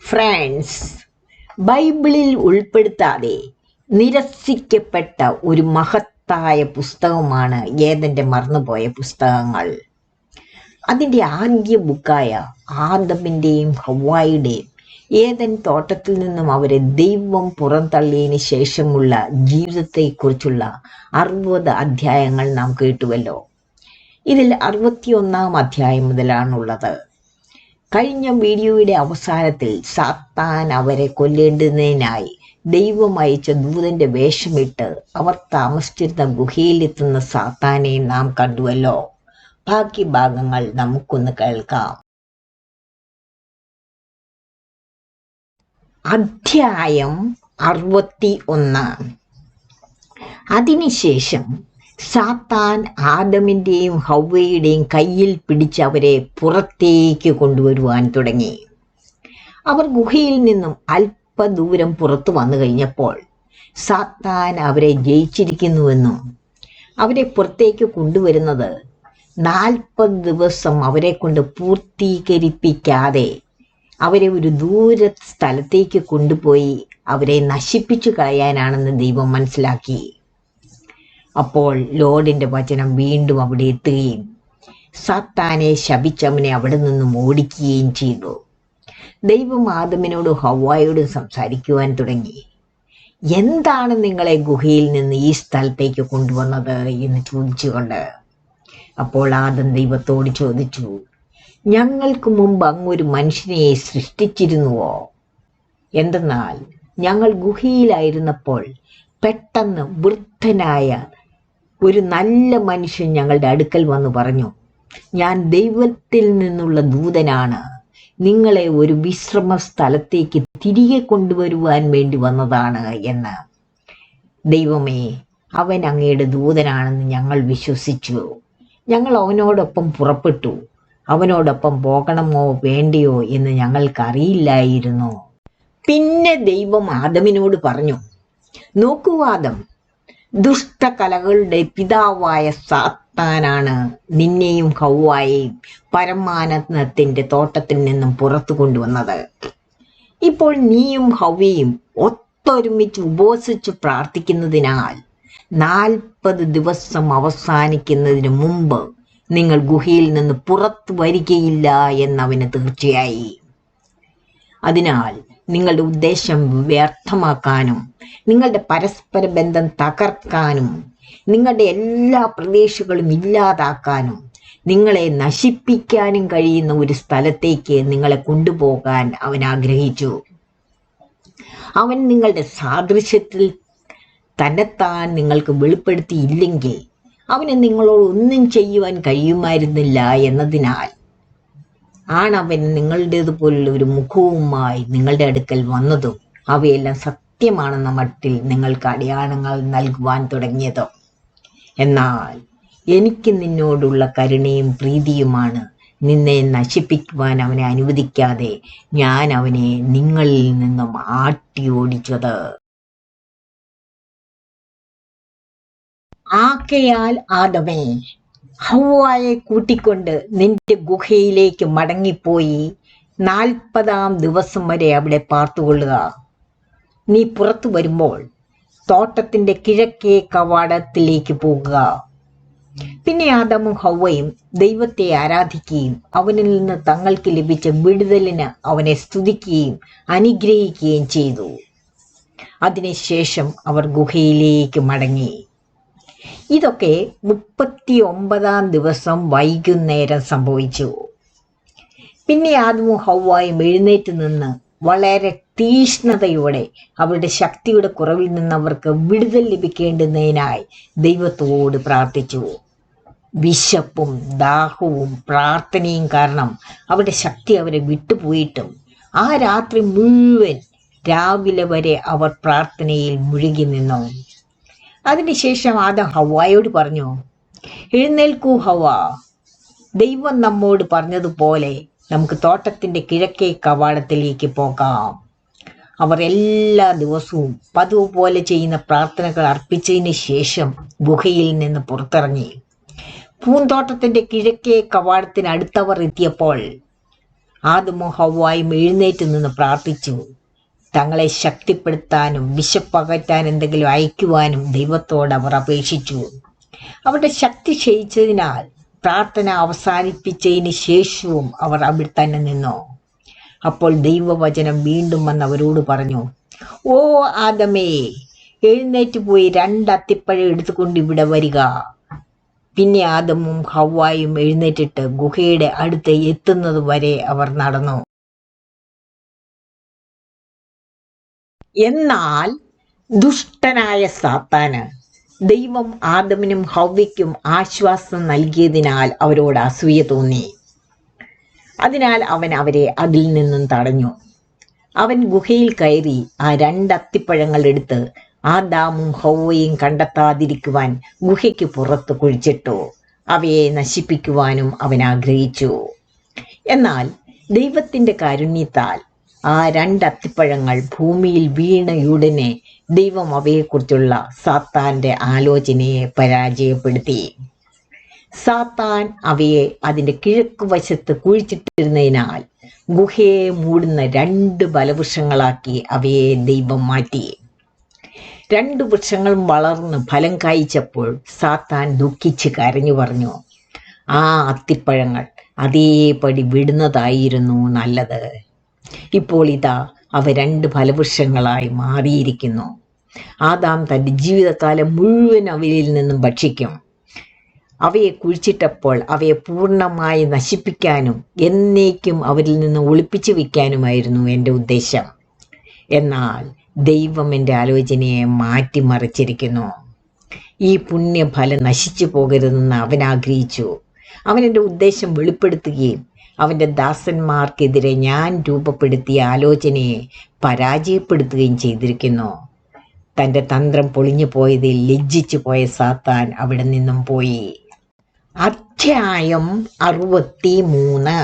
Friends, ബൈബിളിൽ ഉൾപ്പെടുത്താതെ നിരസിക്കപ്പെട്ട ഒരു മഹത്തായ പുസ്തകമാണ് ഏദന്റെ മറന്നുപോയ പുസ്തകങ്ങൾ. അതിൻ്റെ ആദ്യ ബുക്കായ ആദമിൻ്റെയും ഹവ്വായുടെയും ഏദൻ തോട്ടത്തിൽ നിന്നും അവരെ ദൈവം പുറന്തള്ളിയതിന് ശേഷമുള്ള ജീവിതത്തെക്കുറിച്ചുള്ള 60 അധ്യായങ്ങൾ നാം കേട്ടുവല്ലോ. ഇതിൽ 61-ാം അധ്യായം മുതലാണുള്ളത്. കഴിഞ്ഞ വീഡിയോയുടെ അവസാനത്തിൽ സാത്താൻ അവരെ കൊല്ലേണ്ടുന്നതിനായി ദൈവം അയച്ച ദൂതന്റെ വേഷമിട്ട് അവർ താമസിച്ചിരുന്ന ഗുഹയിലെത്തുന്ന സാത്താനെ നാം കണ്ടുവല്ലോ. ബാക്കി ഭാഗങ്ങൾ നമുക്കൊന്ന് കേൾക്കാം. അധ്യായം 61. അതിനുശേഷം സാത്താൻ ആദമിൻ്റെയും ഹവ്വയുടെയും കയ്യിൽ പിടിച്ച് അവരെ പുറത്തേക്ക് കൊണ്ടുവരുവാൻ തുടങ്ങി. അവർ ഗുഹയിൽ നിന്നും അല്പദൂരം പുറത്തു വന്നു കഴിഞ്ഞപ്പോൾ സാത്താൻ അവരെ ജയിച്ചിരിക്കുന്നുവെന്നും അവരെ പുറത്തേക്ക് കൊണ്ടുവരുന്നത് 40 ദിവസം അവരെ കൊണ്ട് പൂർത്തീകരിപ്പിക്കാതെ അവരെ ഒരു ദൂര സ്ഥലത്തേക്ക് കൊണ്ടുപോയി അവരെ നശിപ്പിച്ചു കളയാനാണെന്ന് ദൈവം മനസ്സിലാക്കി. അപ്പോൾ ലോർഡിന്റെ വചനം വീണ്ടും അവിടെ എത്തുകയും സാത്താനെ ശപിച്ചവനെ അവിടെ നിന്നും ഓടിക്കുകയും ചെയ്തു. ദൈവം ആദമിനോടും ഹവ്വായോടും സംസാരിക്കുവാൻ തുടങ്ങി. എന്താണ് നിങ്ങളെ ഗുഹയിൽ നിന്ന് ഈ സ്ഥലത്തേക്ക് കൊണ്ടുവന്നത് എന്ന് ചോദിച്ചുകൊണ്ട്. അപ്പോൾ ആദം ദൈവത്തോട് ചോദിച്ചു, ഞങ്ങൾക്ക് മുമ്പ് അങ്ങൊരു മനുഷ്യനെ സൃഷ്ടിച്ചിരുന്നുവോ? എന്തെന്നാൽ ഞങ്ങൾ ഗുഹയിലായിരുന്നപ്പോൾ പെട്ടെന്ന് വൃദ്ധനായ ഒരു നല്ല മനുഷ്യൻ ഞങ്ങളുടെ അടുക്കൽ വന്ന് പറഞ്ഞു, ഞാൻ ദൈവത്തിൽ നിന്നുള്ള ദൂതനാണ്, നിങ്ങളെ ഒരു വിശ്രമ സ്ഥലത്തേക്ക് തിരികെ കൊണ്ടുവരുവാൻ വേണ്ടി വന്നതാണ് എന്ന്. ദൈവമേ, അവൻ അങ്ങയുടെ ദൂതനാണെന്ന് ഞങ്ങൾ വിശ്വസിച്ചു. ഞങ്ങൾ അവനോടൊപ്പം പുറപ്പെട്ടു. അവനോടൊപ്പം പോകണമോ വേണ്ടയോ എന്ന് ഞങ്ങൾക്കറിയില്ലായിരുന്നു. പിന്നെ ദൈവം ആദമിനോട് പറഞ്ഞു, നോക്കൂ ആദം, ദുഷ്ടകലകളുടെ പിതാവായ സാത്താനാണ് നിന്നെയും ഹവ്വായെയും പരമാനന്ദത്തിന്റെ തോട്ടത്തിൽ നിന്നും പുറത്തു കൊണ്ടുവന്നത്. ഇപ്പോൾ നീയും ഹവ്വയും ഒത്തൊരുമിച്ച് ഉപവസിച്ച് പ്രാർത്ഥിക്കുന്നതിനാൽ 40 ദിവസം അവസാനിക്കുന്നതിന് മുമ്പ് നിങ്ങൾ ഗുഹയിൽ നിന്ന് പുറത്തു വരികയില്ല എന്നവന് തീർച്ചയായി. അതിനാൽ നിങ്ങളുടെ ഉദ്ദേശം വ്യർത്ഥമാക്കാനും നിങ്ങളുടെ പരസ്പര ബന്ധം തകർക്കാനും നിങ്ങളുടെ എല്ലാ പ്രദേശങ്ങളും ഇല്ലാതാക്കാനും നിങ്ങളെ നശിപ്പിക്കാനും കഴിയുന്ന ഒരു സ്ഥലത്തേക്ക് നിങ്ങളെ കൊണ്ടുപോകാൻ അവൻ ആഗ്രഹിച്ചു. അവൻ നിങ്ങളുടെ സാദൃശ്യത്തിൽ തന്നെത്താൻ നിങ്ങൾക്ക് വെളിപ്പെടുത്തിയില്ലെങ്കിൽ അവന് നിങ്ങളോട് ഒന്നും ചെയ്യുവാൻ കഴിയുമായിരുന്നില്ല എന്നതിനാൽ ആണവൻ നിങ്ങളുടേതുപോലുള്ള ഒരു മുഖവുമായി നിങ്ങളുടെ അടുക്കൽ വന്നതും അവയെല്ലാം സത്യമാണെന്ന മട്ടിൽ നിങ്ങൾക്ക് അടയാളങ്ങൾ നൽകുവാൻ തുടങ്ങിയതും. എന്നാൽ എനിക്ക് നിന്നോടുള്ള കരുണയും പ്രീതിയുമാണ് നിന്നെ നശിപ്പിക്കുവാൻ അവനെ അനുവദിക്കാതെ ഞാൻ അവനെ നിങ്ങളിൽ നിന്നും ആട്ടി ഓടിച്ചത്. ആകയാൽ ആദമേ, ഹവ്വായെ കൂട്ടിക്കൊണ്ട് നിന്റെ ഗുഹയിലേക്ക് മടങ്ങിപ്പോയി 40-ാം ദിവസം വരെ അവിടെ പാർത്തുകൊള്ളുക. നീ പുറത്തു വരുമ്പോൾ തോട്ടത്തിന്റെ കിഴക്കേ കവാടത്തിലേക്ക് പോകുക. പിന്നെ ആദമും ഹവ്വയും ദൈവത്തെ ആരാധിക്കുകയും അവനിൽ നിന്ന് തങ്ങൾക്ക് ലഭിച്ച വിടുതലിന് അവനെ സ്തുതിക്കുകയും അനുഗ്രഹിക്കുകയും ചെയ്തു. അതിനുശേഷം അവർ ഗുഹയിലേക്ക് മടങ്ങി. ഇതൊക്കെ 39-ാം ദിവസം വൈകുന്നേരം സംഭവിച്ചു. പിന്നെ ആദമും ഹവ്വായും എഴുന്നേറ്റ് നിന്ന് വളരെ തീഷ്ണതയോടെ അവരുടെ ശക്തിയുടെ കുറവിൽ നിന്ന് അവർക്ക് വിടുതൽ ലഭിക്കേണ്ടുന്നതിനായി ദൈവത്തോട് പ്രാർത്ഥിച്ചു. വിശപ്പും ദാഹവും പ്രാർത്ഥനയും കാരണം അവരുടെ ശക്തി അവരെ വിട്ടുപോയിട്ടും ആ രാത്രി മുഴുവൻ രാവിലെ വരെ അവർ പ്രാർത്ഥനയിൽ മുഴുകി നിന്നു. അതിനുശേഷം ആദം ഹവ്വായോട് പറഞ്ഞു, എഴുന്നേൽക്കൂ ഹവ്വ, ദൈവം നമ്മോട് പറഞ്ഞതുപോലെ നമുക്ക് തോട്ടത്തിന്റെ കിഴക്കേ കവാടത്തിലേക്ക് പോകാം. അവർ എല്ലാ ദിവസവും പതിവ് പോലെ ചെയ്യുന്ന പ്രാർത്ഥനകൾ അർപ്പിച്ചതിന് ശേഷം ഗുഹയിൽ നിന്ന് പുറത്തിറങ്ങി. പൂന്തോട്ടത്തിന്റെ കിഴക്കേ കവാടത്തിനടുത്തവർ എത്തിയപ്പോൾ ആദമും ഹവ്വായും എഴുന്നേറ്റ് നിന്ന് പ്രാർത്ഥിച്ചു. തങ്ങളെ ശക്തിപ്പെടുത്താനും വിശപ്പകറ്റാൻ എന്തെങ്കിലും അയക്കുവാനും ദൈവത്തോട് അവർ അപേക്ഷിച്ചു. അവരുടെ ശക്തി ക്ഷയിച്ചതിനാൽ പ്രാർത്ഥന അവസാനിപ്പിച്ചതിന് ശേഷവും അവർ അവിടെ തന്നെ നിന്നു. അപ്പോൾ ദൈവവചനം വീണ്ടും വന്ന് അവരോട് പറഞ്ഞു, ഓ ആദമേ, എഴുന്നേറ്റ് പോയി 2 അത്തിപ്പഴം എടുത്തുകൊണ്ട് ഇവിടെ വരിക. പിന്നെ ആദമും ഹവ്വായും എഴുന്നേറ്റിട്ട് ഗുഹയുടെ അടുത്ത് എത്തുന്നത് വരെ അവർ നടന്നു. എന്നാൽ ദുഷ്ടനായ സാത്താന് ദൈവം ആദമിനും ഹവ്വയ്ക്കും ആശ്വാസം നൽകിയതിനാൽ അവരോട് അസൂയ തോന്നി. അതിനാൽ അവൻ അവരെ അതിൽ നിന്നും തടഞ്ഞു. അവൻ ഗുഹയിൽ കയറി ആ 2 അത്തിപ്പഴങ്ങൾ എടുത്ത് ആദാമും ഹവ്വയും കണ്ടെത്താതിരിക്കുവാൻ ഗുഹയ്ക്ക് പുറത്ത് കുഴിച്ചിട്ടു. അവയെ നശിപ്പിക്കുവാനും അവൻ ആഗ്രഹിച്ചു. എന്നാൽ ദൈവത്തിന്റെ കാരുണ്യത്താൽ ആ 2 അത്തിപ്പഴങ്ങൾ ഭൂമിയിൽ വീണയുടനെ ദൈവം അവയെക്കുറിച്ചുള്ള സാത്താന്റെ ആലോചനയെ പരാജയപ്പെടുത്തി. സാത്താൻ അവയെ അതിന്റെ കിഴക്ക് വശത്ത് കുഴിച്ചിട്ടിരുന്നതിനാൽ ഗുഹയെ മൂടുന്ന 2 ബലവൃക്ഷങ്ങളാക്കി അവയെ ദൈവം മാറ്റി. 2 വൃക്ഷങ്ങളും വളർന്ന് ഫലം കായ്ച്ചപ്പോൾ സാത്താൻ ദുഃഖിച്ച് കരഞ്ഞു പറഞ്ഞു, ആ അത്തിപ്പഴങ്ങൾ അതേപടി വിടുന്നതായിരുന്നു നല്ലത്. ഇപ്പോൾ ഇതാ അവ 2 ഫലവൃക്ഷങ്ങളായി മാറിയിരിക്കുന്നു. ആദാം തന്റെ ജീവിതകാലം മുഴുവൻ അവയിൽ നിന്നും ഭക്ഷിക്കും. അവയെ കുഴിച്ചിട്ടപ്പോൾ അവയെ പൂർണ്ണമായി നശിപ്പിക്കാനും എന്നേക്കും അവരിൽ നിന്ന് ഒളിപ്പിച്ചു വയ്ക്കാനുമായിരുന്നു എൻ്റെ ഉദ്ദേശം. എന്നാൽ ദൈവം എൻ്റെ ആലോചനയെ മാറ്റിമറിച്ചിരിക്കുന്നു. ഈ പുണ്യഫലം നശിച്ചു പോകരുതെന്ന് അവൻ ആഗ്രഹിച്ചു. അവൻ എൻ്റെ ഉദ്ദേശം വെളിപ്പെടുത്തുകയും അവൻ്റെ ദാസന്മാർക്കെതിരെ ഞാൻ രൂപപ്പെടുത്തിയ ആലോചനയെ പരാജയപ്പെടുത്തുകയും ചെയ്തിരിക്കുന്നു. തൻ്റെ തന്ത്രം പൊളിഞ്ഞു പോയതിൽ ലജ്ജിച്ചു പോയ സാത്താൻ അവിടെ നിന്നും പോയി. അധ്യായം 63.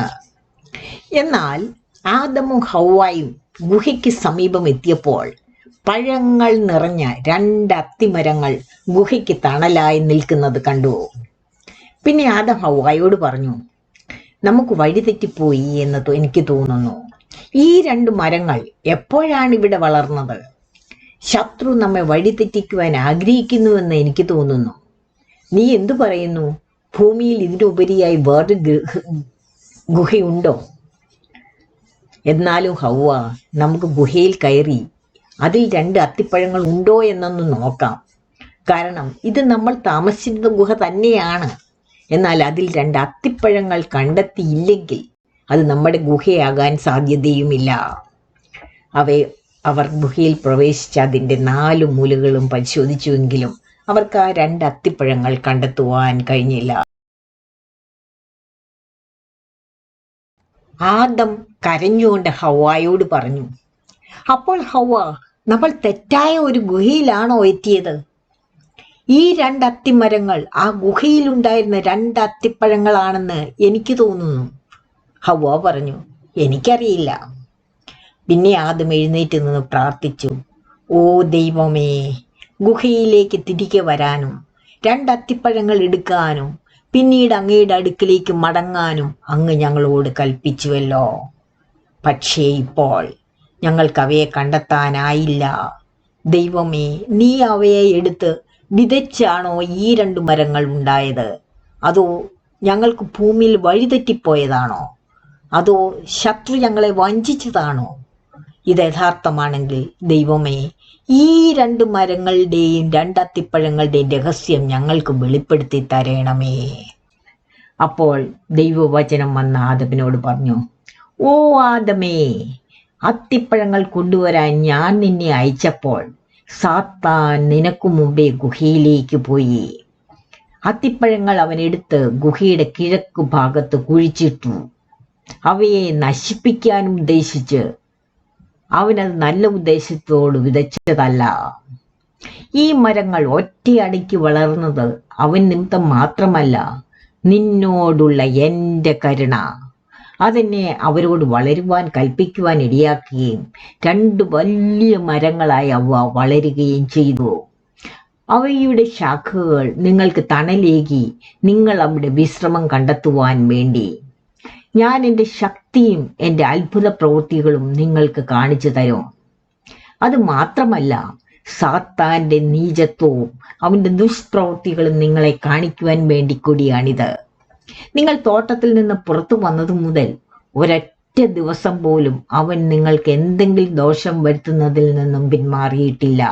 എന്നാൽ ആദമും ഹവ്വായും ഗുഹയ്ക്ക് സമീപം എത്തിയപ്പോൾ പഴങ്ങൾ നിറഞ്ഞ 2 അത്തിമരങ്ങൾ ഗുഹയ്ക്ക് തണലായി നിൽക്കുന്നത് കണ്ടു. പിന്നെ ആദം ഹവ്വായോട് പറഞ്ഞു, നമുക്ക് വഴിതെറ്റിപ്പോയി എന്ന് എനിക്ക് തോന്നുന്നു. ഈ 2 മരങ്ങൾ എപ്പോഴാണ് ഇവിടെ വളർന്നത്? ശത്രു നമ്മെ വഴിതെറ്റിക്കുവാൻ ആഗ്രഹിക്കുന്നുവെന്ന് എനിക്ക് തോന്നുന്നു. നീ എന്തു പറയുന്നു? ഭൂമിയിൽ ഇതിനുപരിയായി വേറൊരു ഗുഹയുണ്ടോ? എന്നാലും ഹവ്വ, നമുക്ക് ഗുഹയിൽ കയറി അതിൽ 2 അത്തിപ്പഴങ്ങൾ ഉണ്ടോ എന്നൊന്ന് നോക്കാം. കാരണം ഇത് നമ്മൾ താമസിച്ചിരുന്ന ഗുഹ തന്നെയാണ്. എന്നാൽ അതിൽ 2 അത്തിപ്പഴങ്ങൾ കണ്ടെത്തിയില്ലെങ്കിൽ അത് നമ്മുടെ ഗുഹയാകാൻ സാധ്യതയുമില്ല. അവർ ഗുഹയിൽ പ്രവേശിച്ച് അതിൻ്റെ 4 മൂലകളും പരിശോധിച്ചുവെങ്കിലും അവർക്ക് ആ 2 അത്തിപ്പഴങ്ങൾ കണ്ടെത്തുവാൻ കഴിഞ്ഞില്ല. ആദം കരഞ്ഞുകൊണ്ട് ഹവ്വായോട് പറഞ്ഞു, അപ്പോൾ ഹവ്വ, നമ്മൾ തെറ്റായ ഒരു ഗുഹയിലാണോ എത്തിയത്? ഈ 2 അത്തിമരങ്ങൾ ആ ഗുഹയിലുണ്ടായിരുന്ന 2 അത്തിപ്പഴങ്ങളാണെന്ന് എനിക്ക് തോന്നുന്നു. ഹവ്വ പറഞ്ഞു, എനിക്കറിയില്ല. പിന്നെ ആദം എഴുന്നേറ്റ് നിന്ന് പ്രാർത്ഥിച്ചു, ഓ ദൈവമേ, ഗുഹയിലേക്ക് തിരികെ വരാനും 2 അത്തിപ്പഴങ്ങൾ എടുക്കാനും പിന്നീട് അങ്ങയുടെ അടുക്കിലേക്ക് മടങ്ങാനും അങ്ങ് ഞങ്ങളോട് കൽപ്പിച്ചുവല്ലോ. പക്ഷേ ഇപ്പോൾ ഞങ്ങൾക്ക് അവയെ കണ്ടെത്താനായില്ല. ദൈവമേ, നീ അവയെ എടുത്ത് വിതച്ചാണോ ഈ 2 മരങ്ങൾ ഉണ്ടായത്? അതോ ഞങ്ങൾക്ക് ഭൂമിയിൽ വഴിതെറ്റിപ്പോയതാണോ? അതോ ശത്രു ഞങ്ങളെ വഞ്ചിച്ചതാണോ? ഇത് യഥാർത്ഥമാണെങ്കിൽ ദൈവമേ, ഈ 2 മരങ്ങളുടെയും 2 അത്തിപ്പഴങ്ങളുടെയും രഹസ്യം ഞങ്ങൾക്ക് വെളിപ്പെടുത്തി തരണമേ. അപ്പോൾ ദൈവവചനം വന്ന ആദമിനോട് പറഞ്ഞു, ഓ ആദമേ, അത്തിപ്പഴങ്ങൾ കൊണ്ടുവരാൻ ഞാൻ നിന്നെ അയച്ചപ്പോൾ സാത്താൻ നിനക്കു മുമ്പേ ഗുഹയിലേക്ക് പോയി. അത്തിപ്പഴങ്ങൾ അവനെടുത്ത് ഗുഹയുടെ കിഴക്ക് ഭാഗത്ത് കുഴിച്ചിട്ടു. അവയെ നശിപ്പിക്കാൻ ഉദ്ദേശിച്ച് അവനത് നല്ല ഉദ്ദേശത്തോട് വിതച്ചതല്ല. ഈ മരങ്ങൾ ഒറ്റയടിക്ക് വളർന്നത് അവൻ നിമിത്തം മാത്രമല്ല, നിന്നോടുള്ള എൻ്റെ കരുണ അതെന്നെ അവരോട് വളരുവാൻ കൽപ്പിക്കുവാൻ ഇടയാക്കുകയും 2 വലിയ മരങ്ങളായി അവ വളരുകയും ചെയ്തു. അവയുടെ ശാഖകൾ നിങ്ങൾക്ക് തണലേകി നിങ്ങൾ അവിടെ വിശ്രമം കണ്ടെത്തുവാൻ വേണ്ടി. ഞാൻ എൻ്റെ ശക്തിയും എൻ്റെ അത്ഭുത പ്രവൃത്തികളും നിങ്ങൾക്ക് കാണിച്ചു തരും. അത് മാത്രമല്ല, സാത്താന്റെ നീചത്വവും അവന്റെ ദുഷ്പ്രവൃത്തികളും നിങ്ങളെ കാണിക്കുവാൻ വേണ്ടി കൂടിയാണിത്. നിങ്ങൾ തോട്ടത്തിൽ നിന്ന് പുറത്തു വന്നതു മുതൽ ഒരൊറ്റ ദിവസം പോലും അവൻ നിങ്ങൾക്ക് എന്തെങ്കിലും ദോഷം വരുത്തുന്നതിൽ നിന്നും പിന്മാറിയിട്ടില്ല.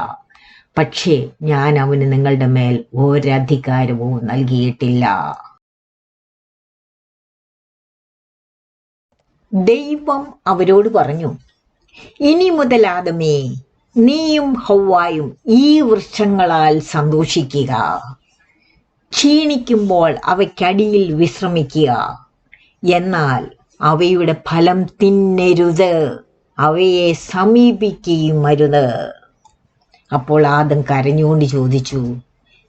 പക്ഷേ ഞാൻ അവന് നിങ്ങളുടെ മേൽ ഒരധികാരവും നൽകിയിട്ടില്ല. ദൈവം അവരോട് പറഞ്ഞു, ഇനി മുതൽ ആദമേ, നീയും ഹൗവായും ഈ വൃക്ഷങ്ങളാൽ സന്തോഷിക്കുക. ക്ഷീണിക്കുമ്പോൾ അവയ്ക്കടിയിൽ വിശ്രമിക്കുക. എന്നാൽ അവയുടെ ഫലം തിന്നരുത്, അവയെ സമീപിക്കുകയും അരുത്. അപ്പോൾ ആദം കരഞ്ഞുകൊണ്ട് ചോദിച്ചു,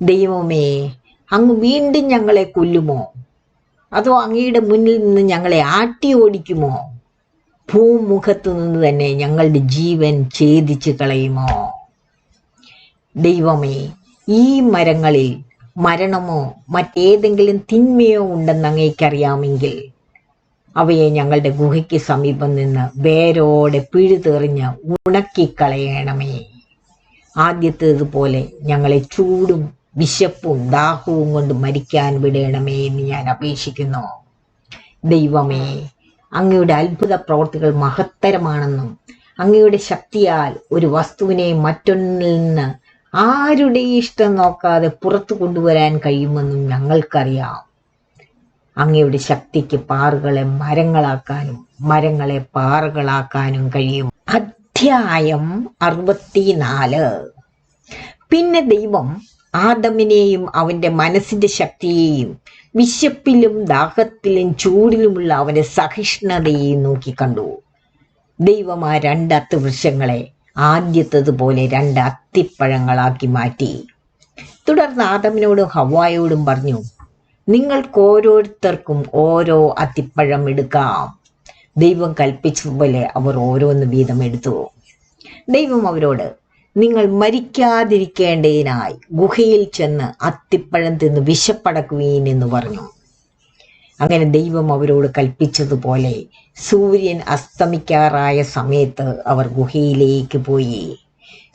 ദൈവമേ, അങ്ങ് വീണ്ടും ഞങ്ങളെ കൊല്ലുമോ? അതോ അങ്ങയുടെ മുന്നിൽ നിന്ന് ഞങ്ങളെ ആട്ടി ഓടിക്കുമോ? ഭൂമുഖത്തു നിന്ന് തന്നെ ഞങ്ങളുടെ ജീവൻ ഛേദിച്ചു കളയുമോ? ദൈവമേ, ഈ മരങ്ങളിൽ മരണമോ മറ്റേതെങ്കിലും തിന്മയോ ഉണ്ടെന്ന് അങ്ങേക്കറിയാമെങ്കിൽ അവയെ ഞങ്ങളുടെ ഗുഹയ്ക്ക് സമീപം നിന്ന് വേരോടെ പിഴുതെറിഞ്ഞ് ഉണക്കിക്കളയണമേ. ആദ്യത്തേതുപോലെ ഞങ്ങളെ ചൂടും വിശപ്പും ദാഹവും കൊണ്ട് മരിക്കാൻ വിടണമേ എന്ന് ഞാൻ അപേക്ഷിക്കുന്നു. ദൈവമേ, അങ്ങയുടെ അത്ഭുത പ്രവൃത്തികൾ മഹത്തരമാണെന്നും അങ്ങയുടെ ശക്തിയാൽ ഒരു വസ്തുവിനെ മറ്റൊന്നിൽ നിന്ന് ആരുടെ ഇഷ്ടം നോക്കാതെ പുറത്തു കൊണ്ടുവരാൻ കഴിയുമെന്നും ഞങ്ങൾക്കറിയാം. അങ്ങയുടെ ശക്തിക്ക് പാറകളെ മരങ്ങളാക്കാനും മരങ്ങളെ പാറകളാക്കാനും കഴിയും. അധ്യായം 64. പിന്നെ ദൈവം ആദമിനെയും അവന്റെ മനസ്സിന്റെ ശക്തിയെയും വിശപ്പിലും ദാഹത്തിലും ചൂടിലുമുള്ള അവന്റെ സഹിഷ്ണുതയെയും നോക്കിക്കണ്ടു. ദൈവം ആ 2 അത്തിവൃക്ഷങ്ങളെ ആദ്യത്തതുപോലെ 2 അത്തിപ്പഴങ്ങളാക്കി മാറ്റി. തുടർന്ന് ആദമിനോടും ഹവ്വായോടും പറഞ്ഞു, നിങ്ങൾക്ക് ഓരോരുത്തർക്കും ഓരോ അത്തിപ്പഴം എടുക്കാം. ദൈവം കൽപ്പിച്ചതുപോലെ അവർ ഓരോന്ന് വീതം എടുത്തു. ദൈവം അവരോട്, നിങ്ങൾ മരിക്കാതിരിക്കേണ്ടതിനായി ഗുഹയിൽ ചെന്ന് അത്തിപ്പഴം തിന്ന് വിശപ്പടക്കുവീൻ എന്ന് പറഞ്ഞു. അങ്ങനെ ദൈവം അവരോട് കൽപ്പിച്ചതുപോലെ സൂര്യൻ അസ്തമിക്കാറായ സമയത്ത് അവർ ഗുഹയിലേക്ക് പോയി.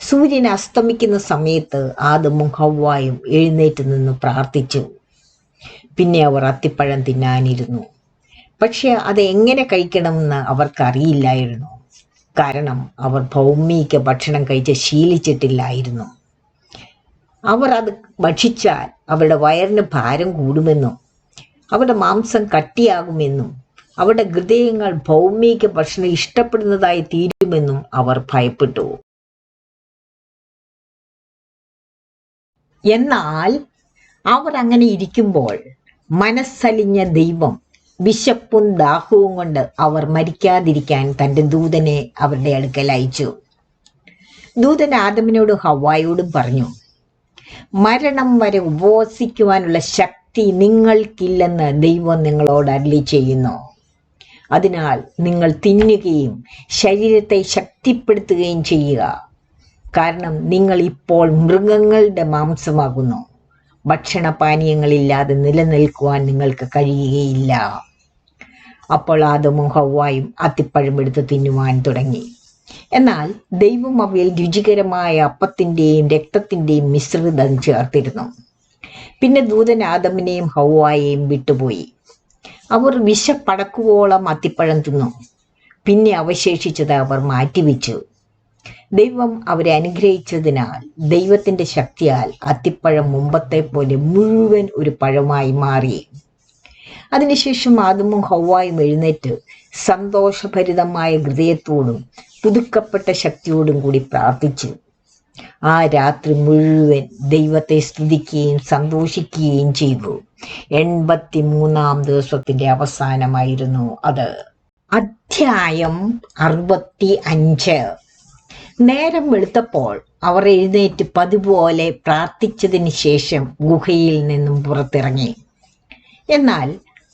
സൂര്യൻ അസ്തമിക്കുന്ന സമയത്ത് ആദമും ഹവ്വായും എഴുന്നേറ്റ് നിന്ന് പ്രാർത്ഥിച്ചു. പിന്നെ അവർ അത്തിപ്പഴം തിന്നാനിരുന്നു. പക്ഷെ അത് എങ്ങനെ കഴിക്കണമെന്ന് അവർക്കറിയില്ലായിരുന്നു. കാരണം അവർ ഭൗമിക ഭക്ഷണം കഴിച്ച് ശീലിച്ചിട്ടില്ലായിരുന്നു. അവർ അത് ഭക്ഷിച്ചാൽ അവരുടെ വയറിന് ഭാരം കൂടുമെന്നും അവരുടെ മാംസം കട്ടിയാകുമെന്നും അവരുടെ ഹൃദയങ്ങൾ ഭൗമിക ഭക്ഷണം ഇഷ്ടപ്പെടുന്നതായി തീരുമെന്നും അവർ ഭയപ്പെട്ടു. എന്നാൽ അവർ അങ്ങനെ ഇരിക്കുമ്പോൾ മനസ്സലിഞ്ഞ ദൈവം വിശപ്പും ദാഹവും കൊണ്ട് അവർ മരിക്കാതിരിക്കാൻ തന്റെ ദൂതനെ അവരുടെ അടുക്കൽ അയച്ചു. ദൂതൻ ആദമിനോടും ഹവ്വായോടും പറഞ്ഞു, മരണം വരെ ഉപവസിക്കുവാനുള്ള ശക്തി നിങ്ങൾക്കില്ലെന്ന് ദൈവം നിങ്ങളോട് അരുളി ചെയ്യുന്നു. അതിനാൽ നിങ്ങൾ തിന്നുകയും ശരീരത്തെ ശക്തിപ്പെടുത്തുകയും ചെയ്യുക. കാരണം നിങ്ങൾ ഇപ്പോൾ മൃഗങ്ങളുടെ മാംസമാകുന്നു. ഭക്ഷണപാനീയങ്ങളില്ലാതെ നിലനിൽക്കുവാൻ നിങ്ങൾക്ക് കഴിയുകയില്ല. അപ്പോൾ ആദമും ഹവ്വായും അത്തിപ്പഴം എടുത്ത് തിന്നുവാൻ തുടങ്ങി. എന്നാൽ ദൈവം അവയിൽ രുചികരമായ അപ്പത്തിൻ്റെയും രക്തത്തിൻ്റെയും മിശ്രിതം ചേർത്തിരുന്നു. പിന്നെ ദൂതൻ ആദമിനെയും ഹവ്വായെയും വിട്ടുപോയി. അവർ വിശപ്പടക്കുവോളം അത്തിപ്പഴം തിന്നു. പിന്നെ അവശേഷിച്ചത് അവർ മാറ്റിവെച്ചു. ദൈവം അവരെ അനുഗ്രഹിച്ചതിനാൽ ദൈവത്തിന്റെ ശക്തിയാൽ അത്തിപ്പഴം മുമ്പത്തെ പോലെ മുഴുവൻ ഒരു പഴമായി മാറി. അതിനുശേഷം ആദമും ഹവ്വായും എഴുന്നേറ്റ് സന്തോഷഭരിതമായ ഹൃദയത്തോടും പുതുക്കപ്പെട്ട ശക്തിയോടും കൂടി പ്രാർത്ഥിച്ചു. ആ രാത്രി മുഴുവൻ ദൈവത്തെ സ്തുതിക്കുകയും സന്തോഷിക്കുകയും ചെയ്തു. 83-ാം ദിവസത്തിന്റെ അവസാനമായിരുന്നു അത്. അധ്യായം 65. നേരം വെളുത്തപ്പോൾ അവർ എഴുന്നേറ്റ് പതിപോലെ പ്രാർത്ഥിച്ചതിന് ശേഷം ഗുഹയിൽ നിന്നും പുറത്തിറങ്ങി. എന്നാൽ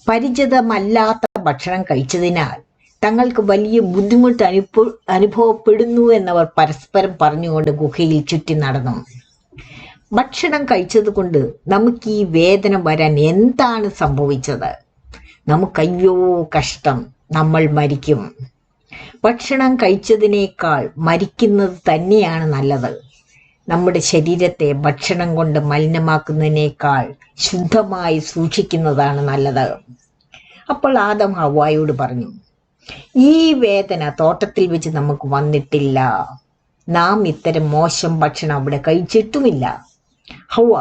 പരിചിതമല്ലാത്ത ഭക്ഷണം കഴിച്ചതിനാൽ തങ്ങൾക്ക് വലിയ ബുദ്ധിമുട്ട് അനുഭവപ്പെടുന്നു എന്നവർ പരസ്പരം പറഞ്ഞുകൊണ്ട് ഗുഹയിൽ ചുറ്റി നടന്നു. ഭക്ഷണം കഴിച്ചത് കൊണ്ട് നമുക്ക് ഈ വേദന വരാൻ എന്താണ് സംഭവിച്ചത്? നമുക്കയ്യോ കഷ്ടം, നമ്മൾ മരിക്കും. ഭക്ഷണം കഴിച്ചതിനേക്കാൾ മരിക്കുന്നത് തന്നെയാണ് നല്ലത്. നമ്മുടെ ശരീരത്തെ ഭക്ഷണം കൊണ്ട് മലിനമാക്കുന്നതിനേക്കാൾ ശുദ്ധമായി സൂക്ഷിക്കുന്നതാണ് നല്ലത്. അപ്പോൾ ആദം ഹവ്വായോട് പറഞ്ഞു, ഈ വേദന തോട്ടത്തിൽ വെച്ച് നമുക്ക് വന്നിട്ടില്ല. നാം ഇത്തരം മോശം ഭക്ഷണം അവിടെ കഴിച്ചിട്ടുമില്ല. ഹവ്വ,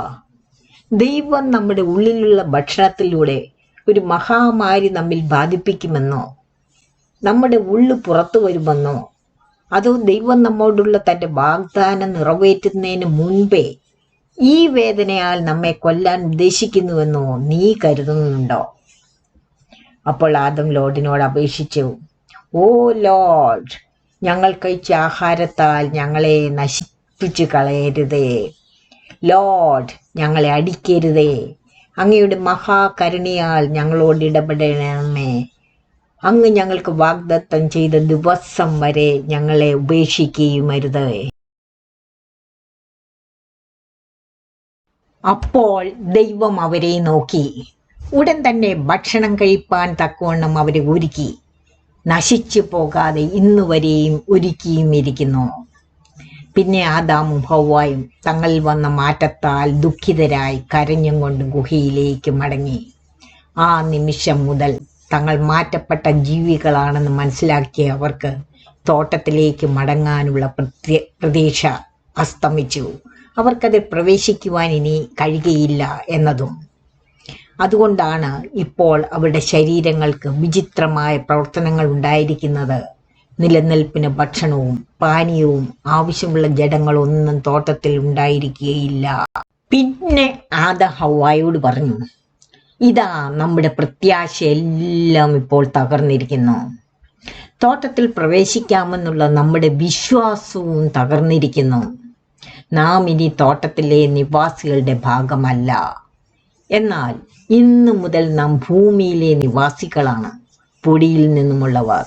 ദൈവം നമ്മുടെ ഉള്ളിലുള്ള ഭക്ഷണത്തിലൂടെ ഒരു മഹാമാരി നമ്മിൽ ബാധിപ്പിക്കുമെന്നോ നമ്മുടെ ഉള്ളു പുറത്തു വരുമെന്നോ അതോ ദൈവം നമ്മോടുള്ള തൻ്റെ വാഗ്ദാനം നിറവേറ്റുന്നതിന് മുൻപേ ഈ വേദനയാൽ നമ്മെ കൊല്ലാൻ ഉദ്ദേശിക്കുന്നുവെന്നോ നീ കരുതുന്നുണ്ടോ? അപ്പോൾ ആദം ലോർഡിനോട് അപേക്ഷിച്ചു, ഓ ലോർഡ്, ഞങ്ങൾ കഴിച്ച ആഹാരത്താൽ ഞങ്ങളെ നശിപ്പിച്ചു കളയരുതേ. ലോർഡ്, ഞങ്ങളെ അടിക്കരുതേ. അങ്ങയുടെ മഹാകരുണയാൽ ഞങ്ങളോട് ഇടപെടണമേ. അങ്ങ് ഞങ്ങൾക്ക് വാഗ്ദത്തം ചെയ്ത ദിവസം വരെ ഞങ്ങളെ ഉപേക്ഷിക്കുകയുമരുത്. അപ്പോൾ ദൈവം അവരെ നോക്കി. ഉടൻ തന്നെ ഭക്ഷണം കഴിപ്പാൻ തക്കവണ്ണം അവരെ ഒരുക്കി. നശിച്ചു പോകാതെ ഇന്നുവരെയും ഒരുക്കിയും ഇരിക്കുന്നു. പിന്നെ ആദാമും ഹവ്വായും തങ്ങളിൽ വന്ന മാറ്റത്താൽ ദുഃഖിതരായി കരഞ്ഞും കൊണ്ട് ഗുഹയിലേക്ക് മടങ്ങി. ആ നിമിഷം മുതൽ തങ്ങൾ മാറ്റപ്പെട്ട ജീവികളാണെന്ന് മനസ്സിലാക്കിയ അവർക്ക് തോട്ടത്തിലേക്ക് മടങ്ങാനുള്ള പ്രതീക്ഷ അസ്തമിച്ചു. അവർക്കതിൽ പ്രവേശിക്കുവാൻ ഇനി കഴിയുകയില്ല എന്നതും. അതുകൊണ്ടാണ് ഇപ്പോൾ അവരുടെ ശരീരങ്ങൾക്ക് വിചിത്രമായ പ്രവർത്തനങ്ങൾ ഉണ്ടായിരിക്കുന്നത്. നിലനിൽപ്പിന് ഭക്ഷണവും പാനീയവും ആവശ്യമുള്ള ജഡങ്ങളൊന്നും തോട്ടത്തിൽ ഉണ്ടായിരിക്കുകയില്ല. പിന്നെ ആദം ഹവ്വായോട് പറഞ്ഞു, ഇതാ നമ്മുടെ പ്രത്യാശയെല്ലാം ഇപ്പോൾ തകർന്നിരിക്കുന്നു. തോട്ടത്തിൽ പ്രവേശിക്കാമെന്നുള്ള നമ്മുടെ വിശ്വാസവും തകർന്നിരിക്കുന്നു. നാം ഇനി തോട്ടത്തിലെ നിവാസികളുടെ ഭാഗമല്ല. എന്നാൽ ഇന്നു മുതൽ നാം ഭൂമിയിലെ നിവാസികളാണ്, പൊടിയിൽ നിന്നുമുള്ളവർ.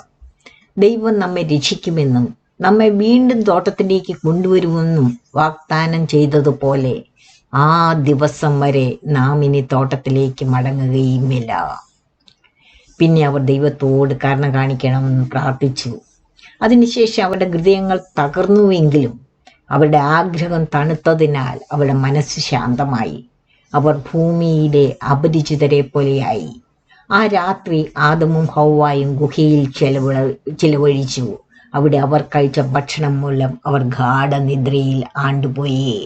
ദൈവം നമ്മെ രക്ഷിക്കുമെന്നും നമ്മെ വീണ്ടും തോട്ടത്തിലേക്ക് കൊണ്ടുവരുമെന്നും വാഗ്ദാനം ചെയ്തതുപോലെ ആ ദിവസം വരെ നാം ഇനി തോട്ടത്തിലേക്ക് മടങ്ങുകയുമില്ല. പിന്നെ അവർ ദൈവത്തോട് കരുണ കാണിക്കണമെന്ന് പ്രാർത്ഥിച്ചു. അതിനുശേഷം അവരുടെ ഹൃദയങ്ങൾ തകർന്നുവെങ്കിലും അവരുടെ ആഗ്രഹം തണുത്തതിനാൽ അവരുടെ മനസ്സ് ശാന്തമായി. അവർ ഭൂമിയിലെ അപരിചിതരെ പോലെയായി. ആ രാത്രി ആദമും ഹവ്വായും ഗുഹയിൽ ചിലവഴിച്ചു. അവിടെ അവർ കഴിച്ച ഭക്ഷണം മൂലം അവർ ഗാഢനിദ്രയിൽ ആണ്ടുപോയി.